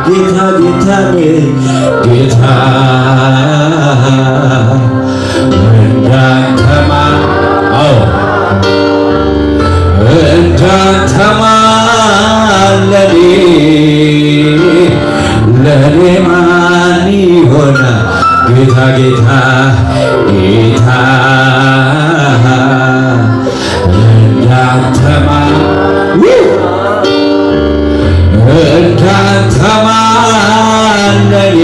ጌታ ጌታዬ ጌታ እንዳንተማ እንዳንተማ ለኔ ማን ይሆናል ጌታ ጌታ ጌታ እንዳንተማ እንዳንተማ ለኔ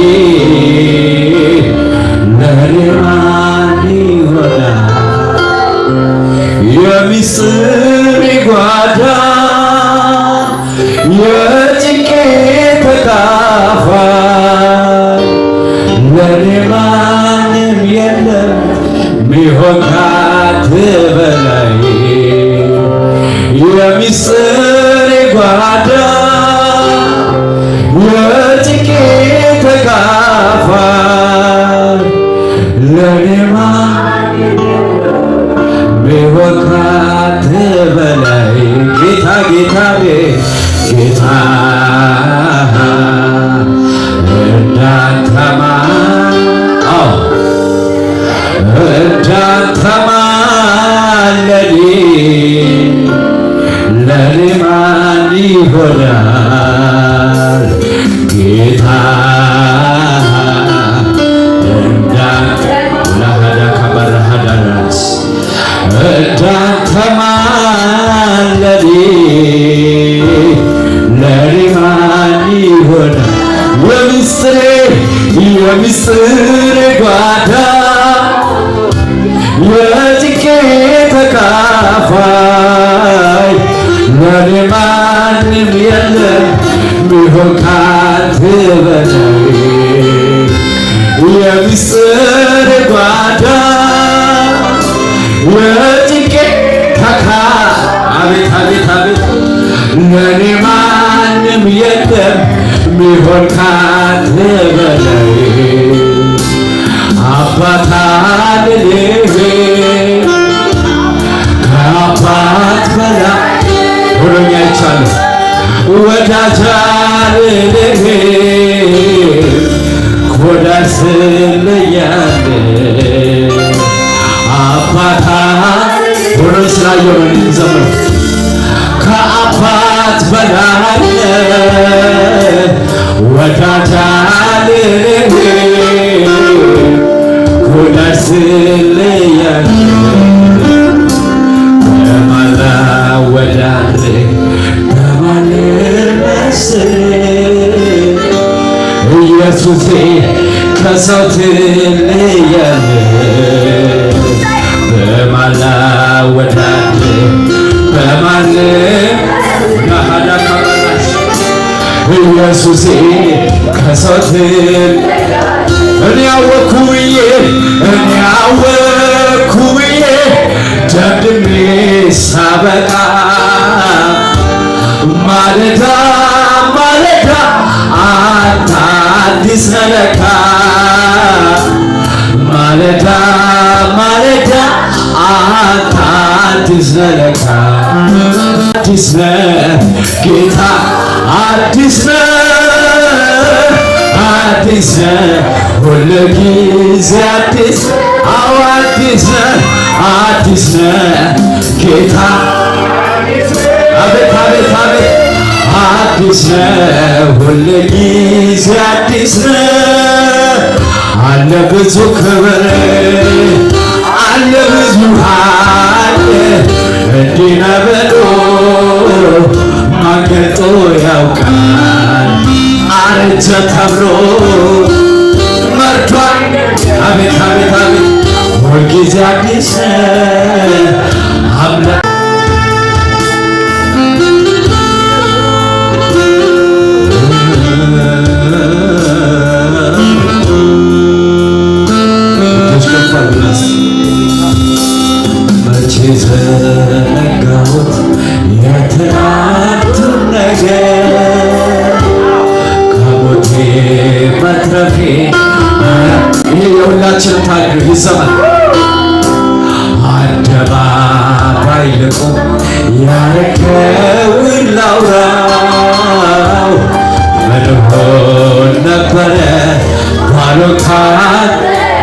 ማን ይሆናል የሚስጥር ጓዳ የጭንቄ ተካፋይ ለኔ ማንም የለም ሚሆን ካንተ በላይ የሚስጥር ጓዳ የጭንቄ ተካፋይ ለኔ ማንም ሚሆን ካንተ በላይ ጌታ ጌታዬ ጌታ እንዳንተማ እንዳንተማ ለኔ ማን ይሆናል ጌታ እንዳንተማ ለኔ ማን ይሆናል የሚስጥር ጓዳ የጭንቄ ተካፋይ ለኔ ማንም የለም ሚሆን ካንተ በላይ የሚስጥር ጓዳ የጭንቄ አቤት አቤት አቤት ለኔ ማንም የለም ሚሆን ካንተ በላይ አባት አልልህ ከአባት በላይ ሆኖኛ ይቻለሁ ወዳጅ አልልህ ከወዳጅ ስለያለህ አባት ሆኖ ስላየው ነው እንዘምረው ከአባት በላይ ወዳጅ አልልህ ከወዳጅ ስለያለህ በማን ላወዳድርህ በማን ልመስልህ ኢየሱሴ ከሰው ትለያለህ በማን ላወዳድርህ በማን ኢየሱሴ ከሰው እኔ አወኩ ብዬ ደምድሜ ሳበቃ ማለዳ ማለዳ አንተ አዲስ ነህ ለካ ማለዳ ማለዳ አንተ አዲስ ነህ ለካ አዲስ ነህ ጌታ አዲስ ነህ ሁልጊዜ አዲስ አዲስ ነህ ጌታ አቤት አቤት አቤት አዲስ ነህ ሁልጊዜ አዲስ ነህ አለ ብዙ ክብር አለ ብዙ ኃይል እንዲህ ነህ ብሎ ማን ገልጦ ያውቃል አረጀ ተብሎ መርቷል አቤት አቤት አቤት ሁልጊዜ አዲስ አምላክ መቼ ዘነጋሁት የትናንቱን ነገር ከሞቴ መትረፌ ይህ የሁላችን ታሪክ ይሰማል አደባባይ ልቁም ያረከውን ላውራው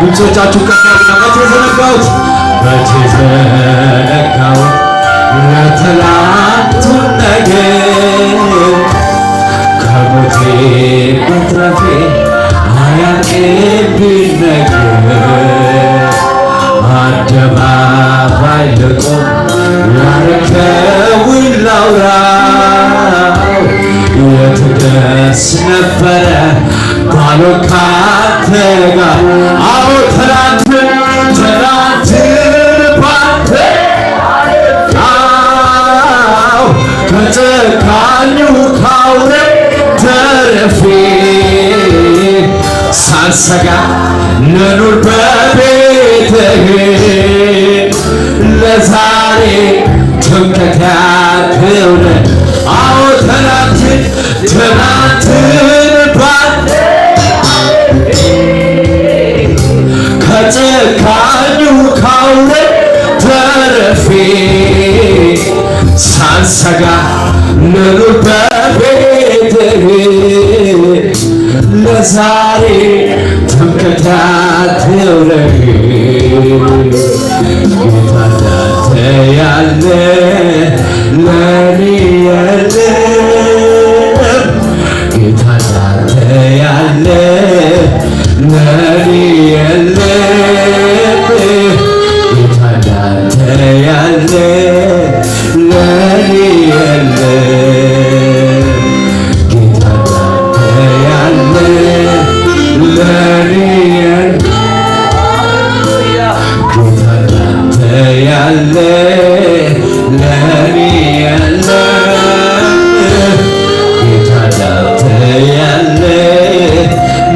ድምፆቻችሁ ከፍ ያሉና መቼ ዘነጋሁት የትላንቱን ነገር ከሞቴ መትረፌ አያልቅብኝ ነገር አደባባይ ልቆም ያረከውን ላውራው የትደርስ ነበረ ባልሆን ካንተ ጋር አዎ ትናንትን ባንተ አዎ ከጨካኙ ካውሬው ተርፌ ሳልሰጋ ልኑር በቤትህ ለዛሬ ትምክህት ያልከው አዎ ትናንትን ባንተ ከጨካኙ ካውሬው ተርፌ ሳልሰጋ ልኑር በቤትህ ለዛሬ ትምክህት ያልከው ጌታ እንዳንተ ያለ ለኔ የለም ጌታ እንዳንተ ያለ ለኔ የለም ጌታ እንዳንተ ያለ ለኔ የለም ጌታ እንዳንተ ያለ ለኔ የለም ጌታ እንዳንተ ያለ ለኔ የለም ጌታ እንዳንተ ያለ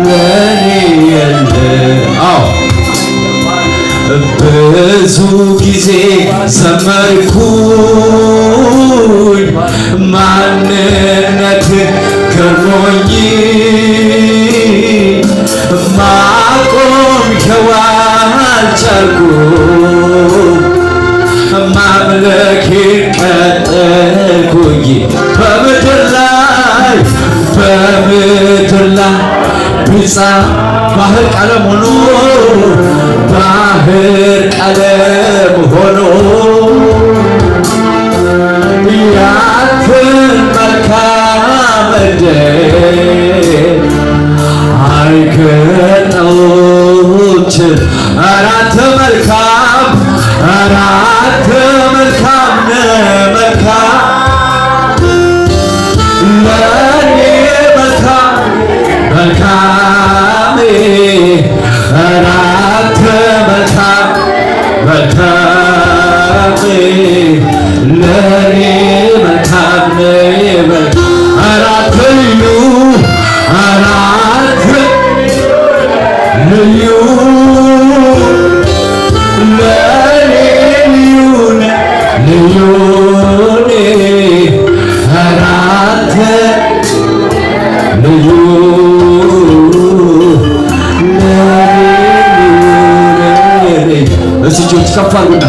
ለኔ የለም። አዎ ብዙ ጊዜ ዘመርኩኝ ማንነት ገርሞኝ ማቆም አልቻልኩም ማምለኬን ቀጠልኩኝ በምድር ላይ ቢጻ ባህር ቀለም ሆኖ ያንተን መልካም ዕድል አይገጠውችም። ኧረ አንተ መልካም መልካም ለኔ መልካም ኧረ አንተ መልካም ለኔ መልካም ኧረ አንተ ልዩ ለኔ ልዩ ኧረ አንተ ልዩ እጆች ከፍ አድርጉና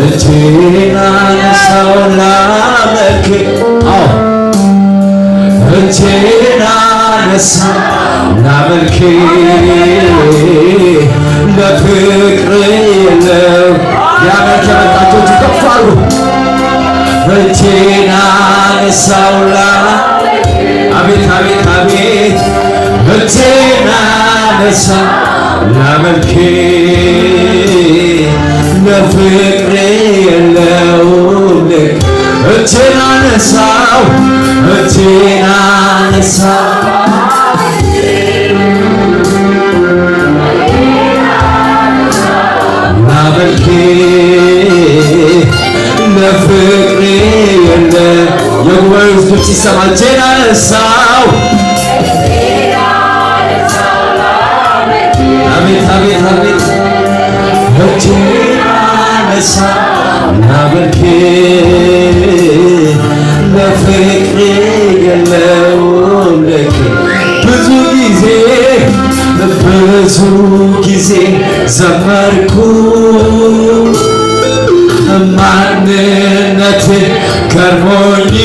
እጄን አነሳው ላመልክ አዎ እጄን አነሳው ላመልክ ለፍቅር የለው ያመልክ የመጣችሁ ከፍ አድርጉ እጄን አነሳው አቤት አቤት አቤት እጄን አነሳው ላመልክ ለፍቅር የለውም ልክ እጄን አነሳው ላመልክ ለፍቅር የለ የጉባኤው ሕዝቦች ሲሰማ እጄን አነሳው አቤት አቤት አቤት እጄን አነሳው ላመልክ ለፍቅር የለውም ልክ ብዙ ጊዜ ዘመርኩ ማንነት ገርሞኝ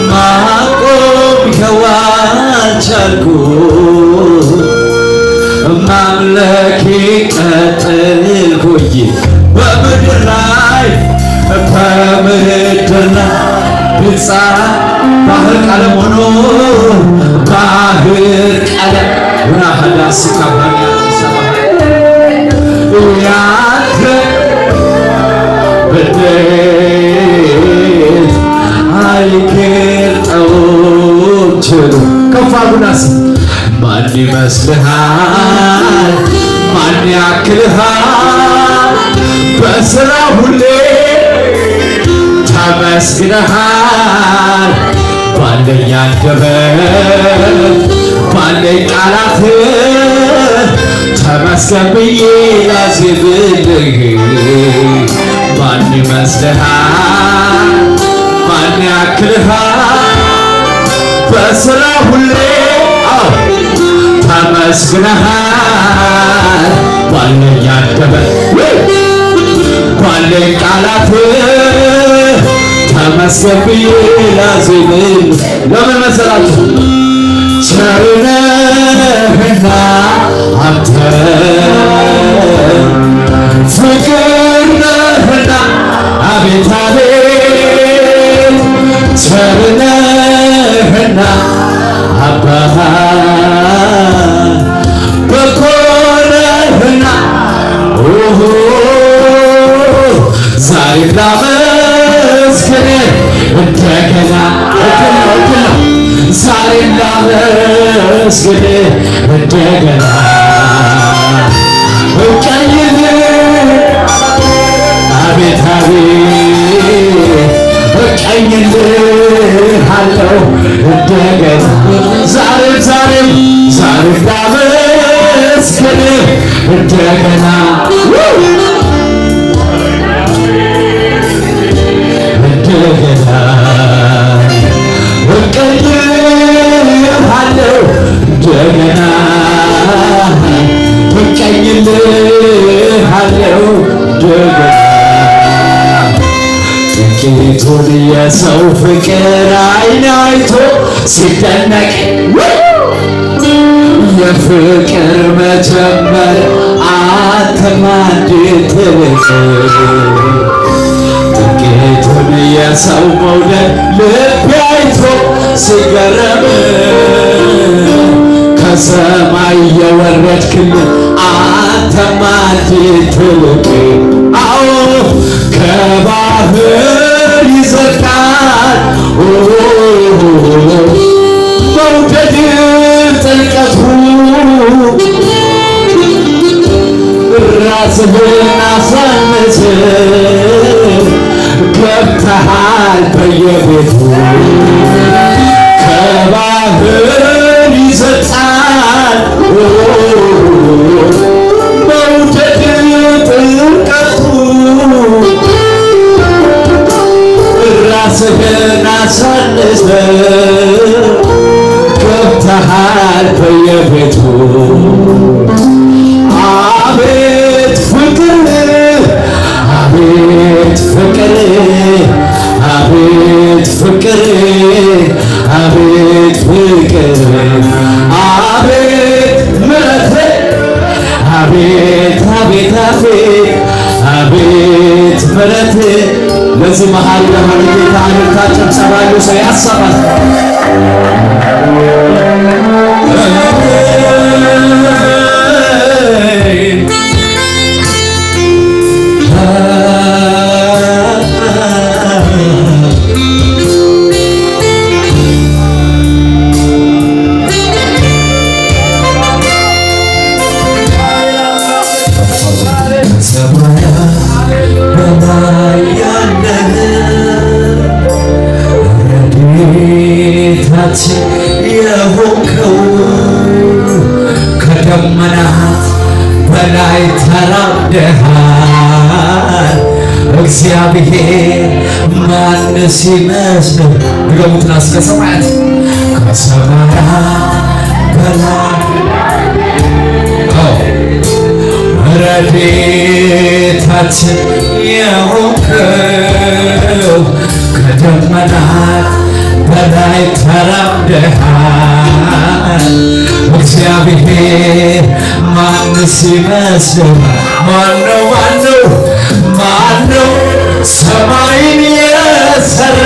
ማቆም አልቻልኩም ባህር ቀለም ሆኖ ባህር ቀለም ሆና ሀዳስ ካባያ ያንተ በደት አይገልጠውም ችሎ ከፍ አድርጉናስ ማን ይመስልሃል ማን ያክልሃል በስራ ሁሌ ተመስግነሃል ባለኝ አንደበት ባለኝ ቃላት ተመስገን ብዬ ላዜምልህ ማን ይመስልሃል ማን ያክልሃል በስራ ሁሌ ተመስግነሃል ባለኝ አንደበት ባለኝ ቃላት ተመስገን ብዬ ላዜምልህ ለምን መሰላችሁ ቸር ነህና አንተ ፍቅር ነህና አቤት አቤት ቸር ነህና አባ በጎ ነህና ዛሬ ላመስግንህ እንደገና ዛሬ ላመስግንህ እንደገና እቀኝልህ አቤት አቤት እቀኝልሃለሁ እንደገና ዛሬም ላመስግንህ እንደገና እንደገና እቀኝልሃለሁ እንደገና እቀኝልሃለሁ እንደገና ጥቂቱን የሰው ፍቅር አይን አይቶ ሲደነቅ የፍቅር መጀመር አንተማ እንዴት ትልቅ ጥቂቱን የሰው መውደድ ልቤ አይቶ ሲገረም ከሰማይ የወረድክልን አንተማ እንዴት ትልቅ አዎ ከባህር ይዘልቃል መውደድ ጥልቀቱ ራስህን አሳንስህ ገብተሃል በየቤቱ ከባህር ይዘልቃል መውደድ ጥልቀቱ ራስህን አሳንስህ ገብተሃል በየቤቱ አቤት ፍቅር አቤት ፍቅር አቤት ፍቅር አቤት ፍቅር አቤት ምሕረት አቤት አቤት አቤት አቤት ምሕረት ለዚህ መሃል ለሆነ ጌታ አልታጨም ሰባሉ ሰው ያሰባል የሆንከው ከደመናት በላይ ተራምደሃል እግዚአብሔር ማንስ ይመስል ድገሙትና እስከ ሰማያት ከሰማያት በላይ ረድኤታችን የሆንከው ከደመናት በላይ ተራምደሃል እግዚአብሔር ማንስ ይመስል ማነው ሰማይን የሰራ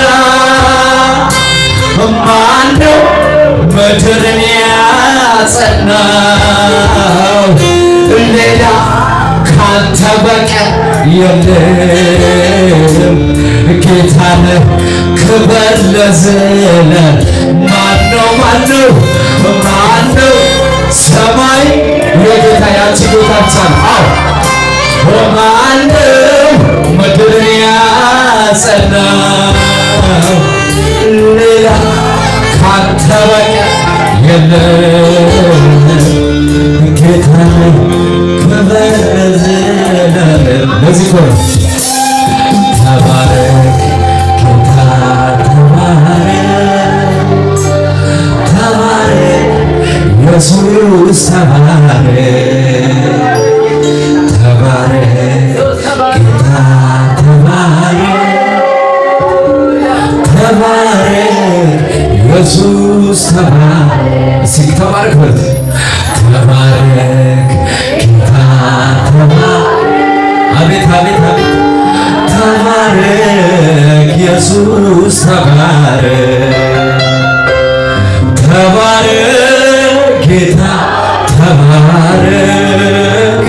ማነው ምድርን ያጸናው? ሌላ ካንተ በቀር የለም። ጌታ ነህ ክበር ለዘላለም። ማነው ሰማይ የጌታ ያንቺ ጌታ ብቻ ነው። አዎ ማነው ምድርን ያጸናው? ሌላ ካንተ በቀር የለም። ጌታ ነህ ክበር ለዘላለም። ለዚህ እኮ ነው ተባረክ ጌታ ተባረክ ኢየሱስ ተባረክ ጌታ ተባረክ ኢየሱስ ተባረክ። እስኪ ተባረክ በል ተባረክ ጌታ አቤት አቤት አቤት ተባረክ ኢየሱስ ተባረክ ጌታ ተባረክ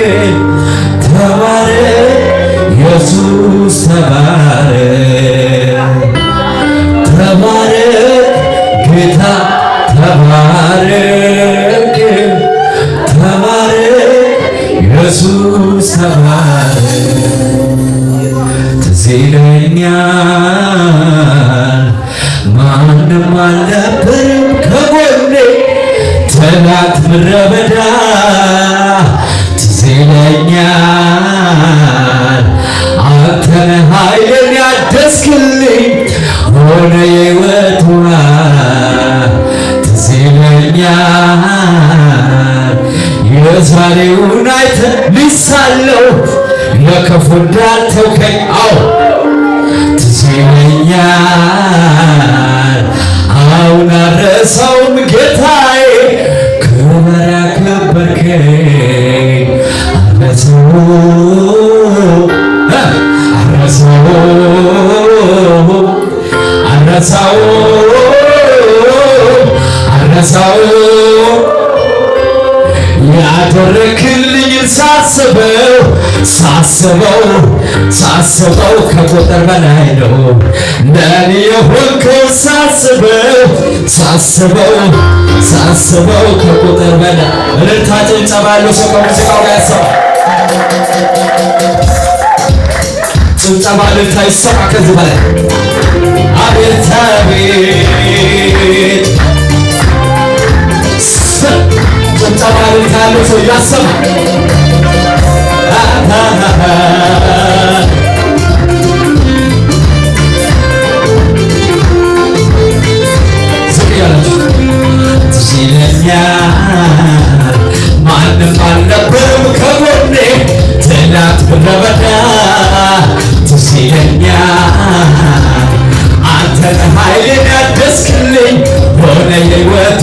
ኢየሱስ ተባረክ ጌታ ተባረክ ኢየሱስ ትዝ ይለኛል ማንም አልነበረም ከጎኔ ትናንት ምድረ በዳ ትዝ ይለኛል አንተ ነህ ኃይልን ያደስክልኝ ሆነ የሕይወት ውሃ ትዝ ይለኛል የዛሬውን አይተህ ልሳለሁ ለክፉ እንዳልተውከኝ አዎ ትዝ ይለኛል አሁን አልረሳውም ጌታዬ ክብር ያከበርከኝ ያደረክልኝን ሳስበው ከቁጥር በላይ ነው ለኔ የሆንከው ሳስበው ከቁጥር በላይ እልልታ ጭብጨባ ያለው ሰው ከሙዚቃው ጋር ያሰማ ጭብጨባ እልልታ ይሰማ ከዚህ በላይ አቤት አቤት ጭብጨባ እልልታ ያለው ሰው ያሰማ ዝቅ ያላችሁ ትዝ ይለኛል ማንም አልነበረም ከጎኔ ትናንት ምድረ በዳ ትዝ ይለኛል አንተ ነህ ኃይልን ያደስክልኝ ሆነ የሕይወቱ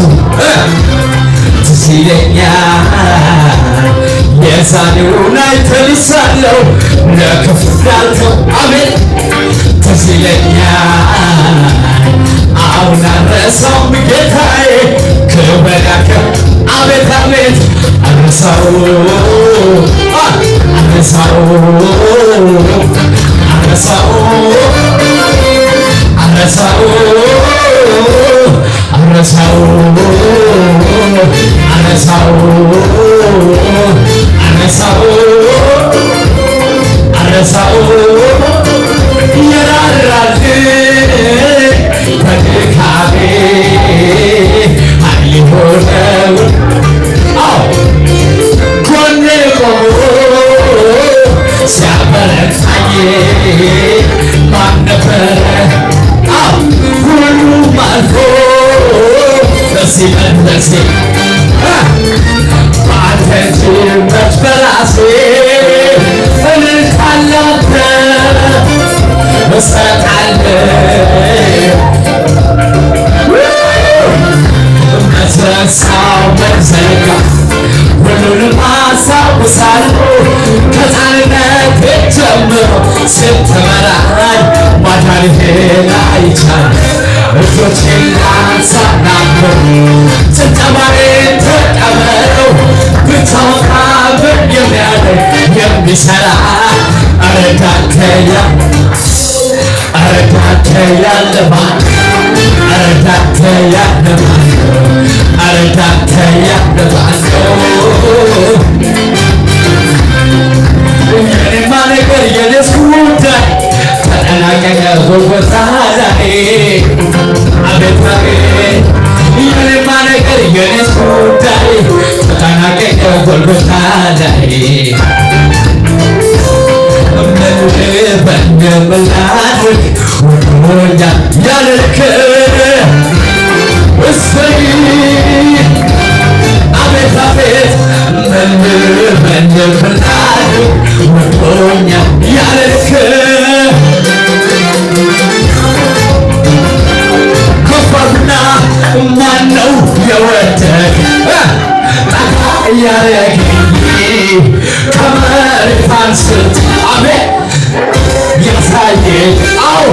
ትዝ ይለኛል የዛሬውን አይተህ ልሳለሁ ለክፉ እንዳልተው አሜን ትዝ ይለኛል አሁን አልረሳውም ጌታዬ ክብር ያከብር አቤት አቤት አልረሳውም በድካሜ ኃይል ሆነው ጎኔ ቆሞ ሲያበረታኝ ማን ነበረ? ሁሉም አልፎ በዚህ መድረሴ በአንተ ጭምረት በራሴ እልልታ ላንተ እሰጣለሁ መትረሳው መዘጋ ሁሉንም አስታውሳለሁ ከሕፃንነቴ ጀምሮ ስትመራኝ ማዳንህን አይቻለሁ እጆቼን ጭብጨባዬን ተቀበለው ብታወጣ የሚያደርግ የሚሰራ አረዳከያ ያለማን አረዳከያ ያለማን አረዳከያ ያለማን የኔማ ነገር የኔስ ጉዳይ ተጠናቀቀ ጎልጎታ ላይ አቤት አቤት የኔማ ነገር የኔስ ጉዳይ ተጠናቀቀ ጎልጎታ ላይ በእንደምላድርግ ወዶኛ ያለልክ እሰይ አቤት አቤት በእንደምላድርግ ወዶኛ ያለልክ ከፋና ማነው የወደድ ጠቃ ያረገኝ ከመሬት አንስት አቤት ያሳየኝ አዎ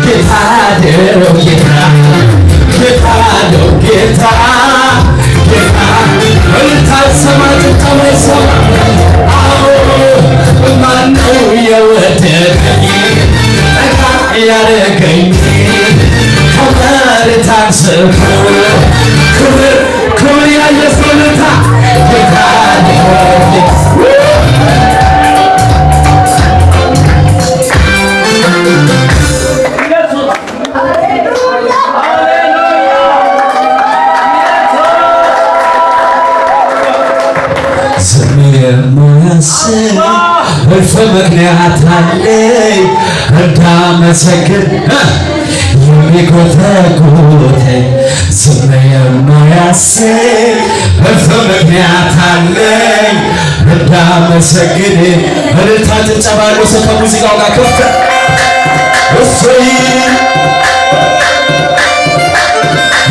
ጌታ ነው ጌታ ጌታ ነው ጌታ ጌታ እልታሰማ ጭብጨባ አዎ ማነው የወደደኝ ጠጋ ያረገኝ ከመሬት አንስቶ ክብር ክብር ያየሰው ልታ ጌታ ነው የማያስብ እልፍ ምክንያት አለኝ እንዳመሰግን የሚጎተጉተኝ ዝም የማያስብ እልፍ ምክንያት አለኝ እንዳመሰግን እልልታ ጭብጨባ ያለው ሰው ከሙዚቃው ጋር ከፍ እሰይ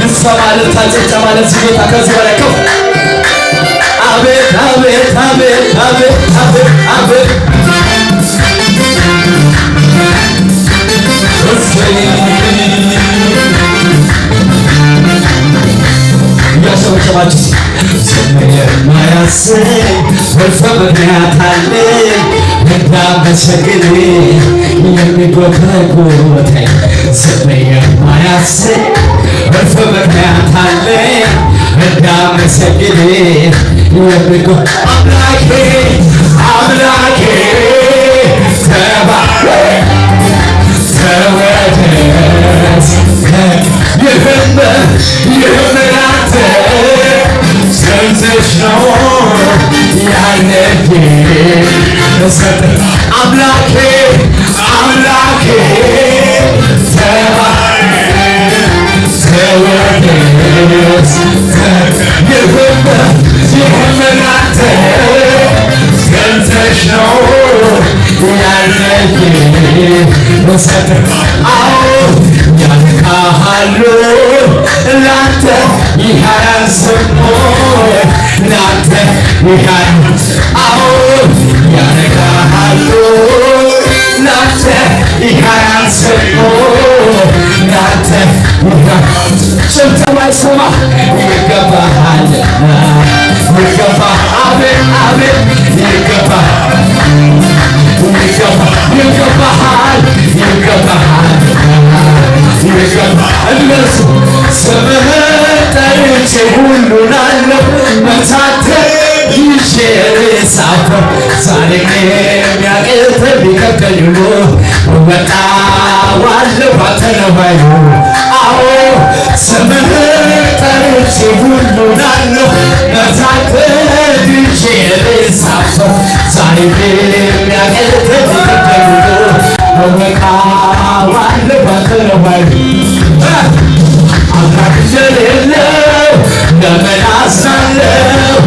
ይሰማ እልልታ ጭብጨባ ለዚህ ጌታ ከዚህ በላይ ከፍ አቤት አቤት አቤት አቤት አቤት አቤት እያሸበሸባችሁ ዝም የማያሰኝ እልፍ ምክንያት አለኝ እንዳመሰግን የሚጎተጉተኝ ዝም የማያሰኝ እልፍ ምክንያት አለኝ እንዳመሰግን የሚጎ አምላኬ አምላኬ ተባረክ ተወደስ ይህም ላንተ ስንትሽ ነው ያለኝ እሰጥ አምላኬ አምላኬ ተባረክ ተወደስ ይህም ላንተ ስንትሽ ነው ያለኝ እሰጥ አዎ ያልካሃሉ ላንተ ይሃያንስሞ ላንተ ይሃያንስ አዎ ያልካሃሉ ላንተ ይሃያንስሞ ላንተ ይሃያንስ ጭብጨባ ይሰማ ይገባሃል ይገባሃል አቤት አቤት ይገባሃል ይገባሃል ይገባሃል እነሱ ስምህን ጠርቼ ሁሉን አለው መታተር ይዤ ሳፈር ዛሬ የሚያቅት ቢከብደኝ ሁሉ እወጣዋለሁ ባንተ ነው ኃይሉ አዎ ስምህን ጠርቼ ሁሉን አለው መታተር ይዤ ሳፈር ዛሬ የሚያቅት ቢከብደኝ ሁሉ እወጣዋለሁ ባንተ ነው ኃይሉ አምላክ እንደሌለው ለምን አዝናለሁ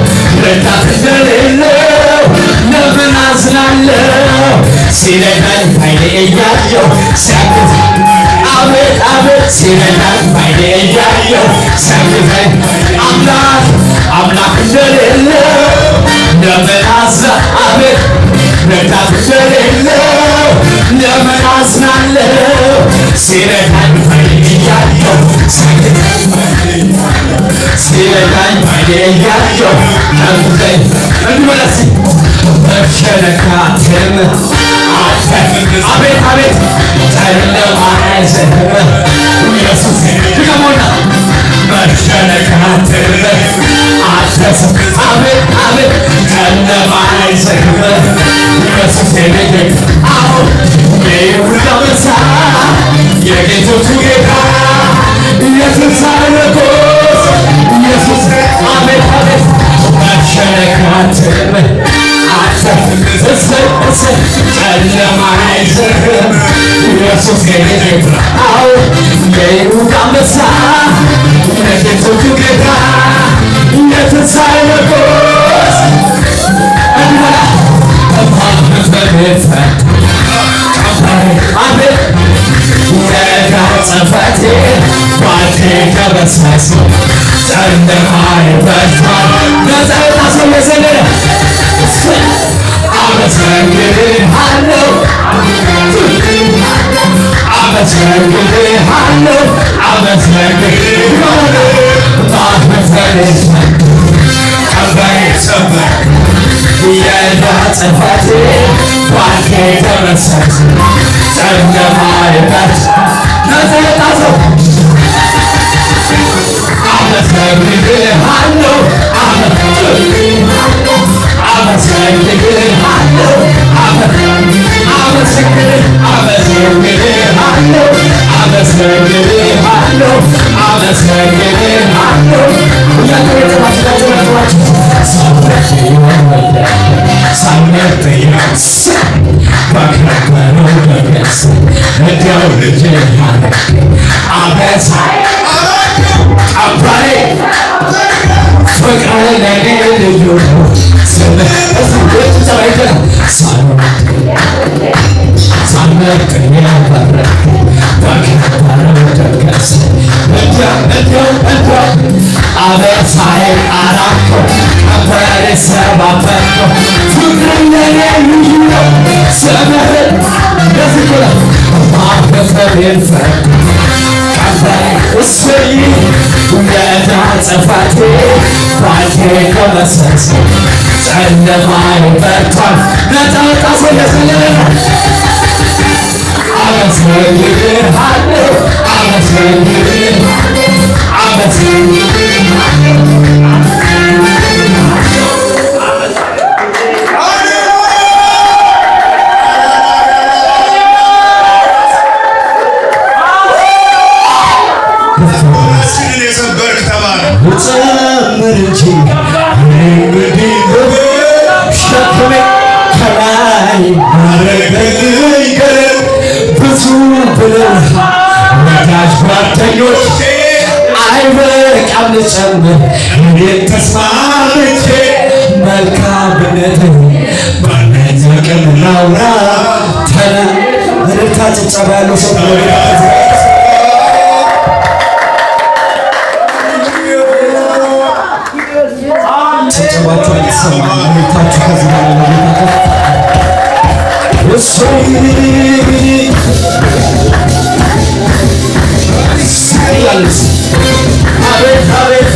ረዳት እንደሌለው ለምን አዝናለሁ ሲረዳኝ ባይኔ እያየሁ ሲያግዝ አቤት አቤት ሲረዳኝ ባይኔ እያየሁ ሲያግዘኝ አምላክ እንደሌለው ለምን አቤት ረዳት እንደሌለው ለምን አዝናለሁ ሲረዳኝ ባይኔ እያየሁ ሲያግዘኝ እያየሁ ጠብቀኝ እንዲመለስ መሸነካትም አቤት አቤት ጨለማ አይዘህም ኢየሱስ ድገሞና መሸነካትም አትረስም አቤት አቤት ጨለማ አይዘህም ኢየሱስ የልጅ አሁን የይሁዳ አንበሳ የጌቶቹ ጌታ የትንሣኤ ንጉሥ ኢየሱስ አቤት አቤት መሸነካትም አትረስም እሰይ ጨለማ አይዘህም ኢየሱስ የልጅ አሁን የይሁዳ አንበሳ የጌቶቹ ጌታ የትንሣኤ ንጉሥ አቤት የዕዳ ጽሕፈቴ ባንተ ተበሳሶ ጨለማዬ በርቷል ነፃ የወጣ ሰው የዘለለ አመሰግንሃለሁ አመሰግንሃለሁ ቀንበሬ ሰበር የዕዳ ጽሕፈቴ ባንተ ተበሳሶ ጨለማዬ በርቷል ነፃ የወጣ ሰው አመሰግንሃለሁ አመሰግንሃለሁ ፍቅር ለኔ ልዩ ነው ሳልመርጥህ የመረጥህ በከበረው ደገስ እንዲያው አበሳዬን አራቅከው ቀንበሬን ሰባበርከው ፍቅር ለኔ ልዩ ነው ስምህን እንደዚህ ብለህ ማህተቤን ፈታህ እሰይ የዕዳ ጽሕፈቴ ባንተ ተበሰሰ ጨለማዬ በርቷል ነፃ ወጣ ሰው የዘለለ አመሰግንሃለሁ የሰበርክ ተባለ ጨምር እንጂ እንግዲህ ሸክሜ ከላይ አረገልኝ ገለል ብዙ ብለውሃል ወዳጅ ጓደኞቼ አይበቃም ልጨምር እኔን ተስማምቼ መልካምነትህ ባነዘቅም ላውራ እልልታ ጭብጨባ ያለው ሰው ጭብጨባችሁ አይሰማም። እልልታችሁ ከዚህ በላይ ለጌታ አቤት አቤት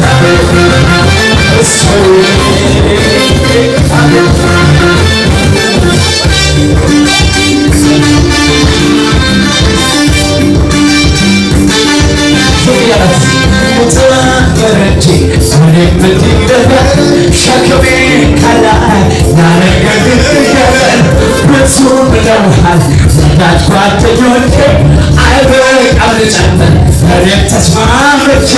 ሸክሜ ከላይ ያረገልኝ ብዙ ብለውሃል ወዳጅ ጓደኞቼ አይበቃም ልጨምር እኔም ተስማምቼ